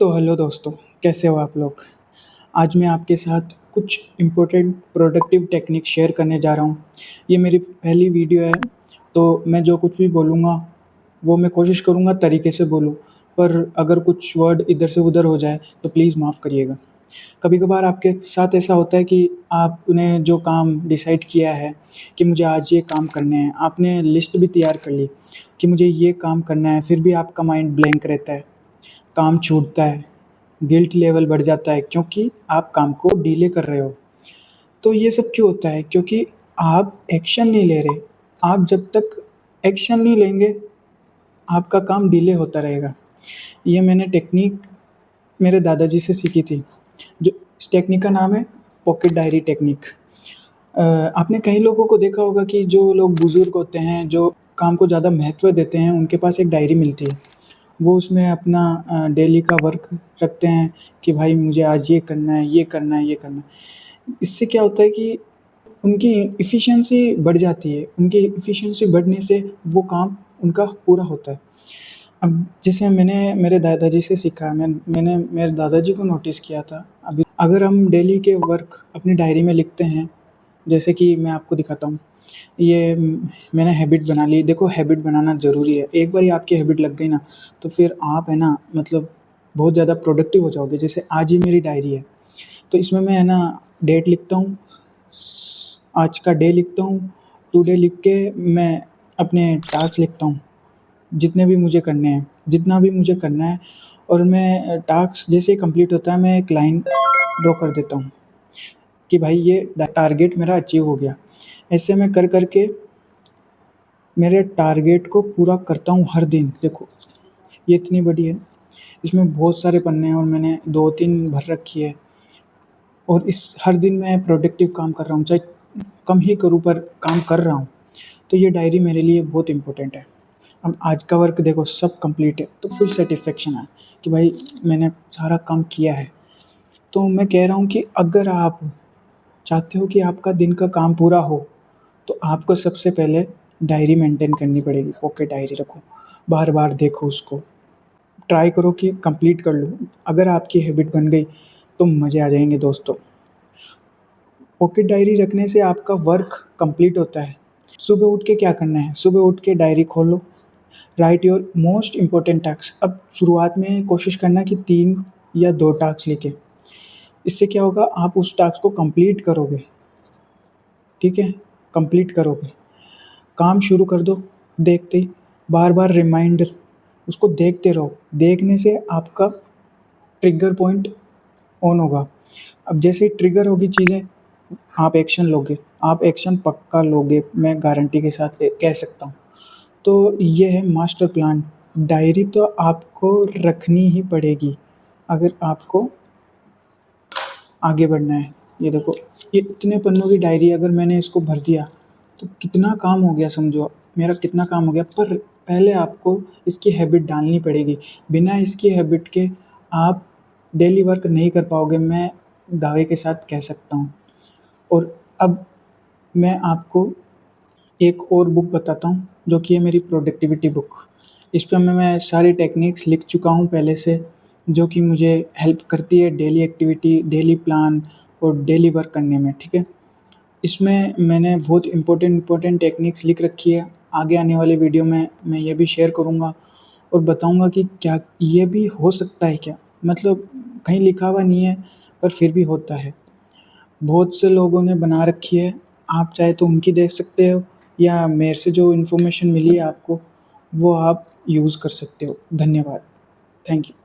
तो हेलो दोस्तों, कैसे हो आप लोग? आज मैं आपके साथ कुछ इम्पोर्टेंट प्रोडक्टिव टेक्निक शेयर करने जा रहा हूँ। ये मेरी पहली वीडियो है, तो मैं जो कुछ भी बोलूँगा, वो मैं कोशिश करूँगा तरीके से बोलूँ, पर अगर कुछ वर्ड इधर से उधर हो जाए, तो प्लीज़ माफ़ करिएगा। कभी-कभार आपके साथ ऐसा होता है कि आपने जो काम डिसाइड किया है कि मुझे आज ये काम करने हैं, आपने लिस्ट भी तैयार कर ली कि मुझे ये काम करना है, फिर भी आपका माइंड ब्लैंक रहता है, काम छूटता है, गिल्ट लेवल बढ़ जाता है क्योंकि आप काम को डिले कर रहे हो। तो ये सब क्यों होता है? क्योंकि आप एक्शन नहीं ले रहे। आप जब तक एक्शन नहीं लेंगे, आपका काम डिले होता रहेगा। ये मैंने टेक्नीक मेरे दादाजी से सीखी थी। जो इस टेक्नीक का नाम है पॉकेट डायरी टेक्नीक। आपने कई लोगों को देखा होगा कि जो लोग बुज़ुर्ग होते हैं, जो काम को ज़्यादा महत्व देते हैं, उनके पास एक डायरी मिलती है। वो उसमें अपना डेली का वर्क रखते हैं कि भाई मुझे आज ये करना है, ये करना है, ये करना है। इससे क्या होता है कि उनकी एफिशिएंसी बढ़ जाती है। उनकी एफिशिएंसी बढ़ने से वो काम उनका पूरा होता है। अब जैसे मैंने मेरे दादाजी से सीखा, मैंने मेरे दादाजी को नोटिस किया था। अभी अगर हम डेली के वर्क अपनी डायरी में लिखते हैं, जैसे कि मैं आपको दिखाता हूँ। ये मैंने हैबिट बना ली। देखो, हैबिट बनाना ज़रूरी है। एक बारी आपकी हैबिट लग गई ना, तो फिर आप है ना मतलब बहुत ज़्यादा प्रोडक्टिव हो जाओगे। जैसे आज ही मेरी डायरी है, तो इसमें मैं है ना डेट लिखता हूँ, आज का डे लिखता हूँ, टुडे लिख के मैं अपने टास्क लिखता हूँ, जितने भी मुझे करने हैं, जितना भी मुझे करना है, और मैं टास्क जैसे ही कंप्लीट होता है, मैं एक लाइन ड्रॉ कर देता हूँ कि भाई ये टारगेट मेरा अचीव हो गया। ऐसे मैं कर के मेरे टारगेट को पूरा करता हूँ हर दिन। देखो, ये इतनी बड़ी है, इसमें बहुत सारे पन्ने हैं और मैंने 2-3 भर रखी है, और इस हर दिन मैं प्रोडक्टिव काम कर रहा हूँ, चाहे कम ही करूँ पर काम कर रहा हूँ। तो ये डायरी मेरे लिए बहुत इम्पोर्टेंट है। अब आज का वर्क देखो सब कंप्लीट है, तो फुल सैटिस्फैक्शन है कि भाई मैंने सारा काम किया है। तो मैं कह रहा हूँ कि अगर आप चाहते हो कि आपका दिन का काम पूरा हो, तो आपको सबसे पहले डायरी मेंटेन करनी पड़ेगी। पॉकेट डायरी रखो, बार-बार देखो उसको, ट्राई करो कि कंप्लीट कर लो। अगर आपकी हैबिट बन गई, तो मज़े आ जाएँगे दोस्तों। पॉकेट डायरी रखने से आपका वर्क कंप्लीट होता है। सुबह उठ के क्या करना है? सुबह उठ के डायरी खोलो, right your most important task. अब शुरुआत में कोशिश करना कि 3 या 2 टास्क लिखें। इससे क्या होगा, आप उस टास्क को कंप्लीट करोगे, ठीक है? कंप्लीट करोगे। काम शुरू कर दो देखते ही, बार-बार रिमाइंडर, उसको देखते रहो। देखने से आपका ट्रिगर पॉइंट ऑन होगा। अब जैसे ही ट्रिगर होगी चीज़ें, आप एक्शन लोगे, आप एक्शन पक्का लोगे, मैं गारंटी के साथ कह सकता हूँ। तो ये है मास्टर प्लान। डायरी तो आपको रखनी ही पड़ेगी, अगर आपको आगे बढ़ना है। ये देखो, ये इतने पन्नों की डायरी है, अगर मैंने इसको भर दिया, तो कितना काम हो गया समझो, मेरा कितना काम हो गया। पर पहले आपको इसकी हैबिट डालनी पड़ेगी। बिना इसकी हैबिट के आप डेली वर्क नहीं कर पाओगे, मैं दावे के साथ कह सकता हूँ। और अब मैं आपको एक और बुक बताता हूँ, जो कि है मेरी प्रोडक्टिविटी बुक। इस पे मैं सारी टेक्निक्स लिख चुका हूँ पहले से, जो कि मुझे हेल्प करती है डेली एक्टिविटी, डेली प्लान और डेली वर्क करने में, ठीक है? इसमें मैंने बहुत इम्पोर्टेंट टेक्निक्स लिख रखी है। आगे आने वाली वीडियो में मैं ये भी शेयर करूँगा और बताऊँगा कि क्या ये भी हो सकता है क्या? मतलब कहीं लिखा हुआ नहीं है, पर फिर भी होता है। बहुत से लोगों ने बना रखी है, आप चाहे तो उनकी देख सकते हो, या मेरे से जो इन्फॉर्मेशन मिली है आपको, वो आप यूज़ कर सकते हो। धन्यवाद। Thank you.